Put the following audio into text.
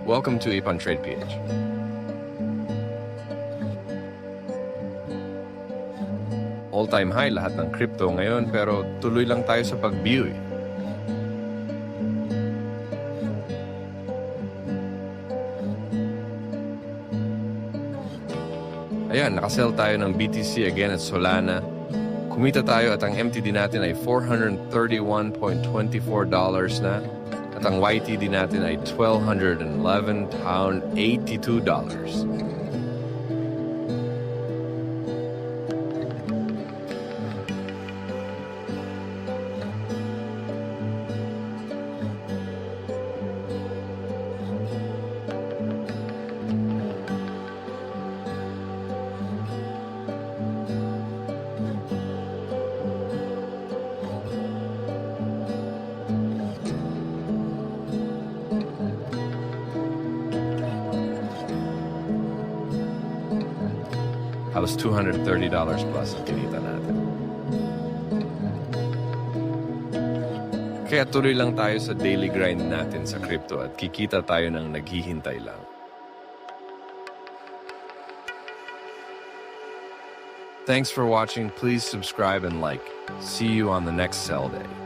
Welcome to Ipon Trade PH. All-time high lahat ng crypto ngayon pero tuloy lang tayo sa pag-view eh. Ayan, nakasell tayo ng BTC again at Solana. Kumita tayo at ang MTD natin ay $431.24 na at ang YTD natin ay $1,211.82. Halos $230 plus ang kinita natin. Kaya tuloy lang tayo sa daily grind natin sa crypto at kikita tayo ng naghihintay lang. Thanks for watching. Please subscribe and like. See you on the next sell day.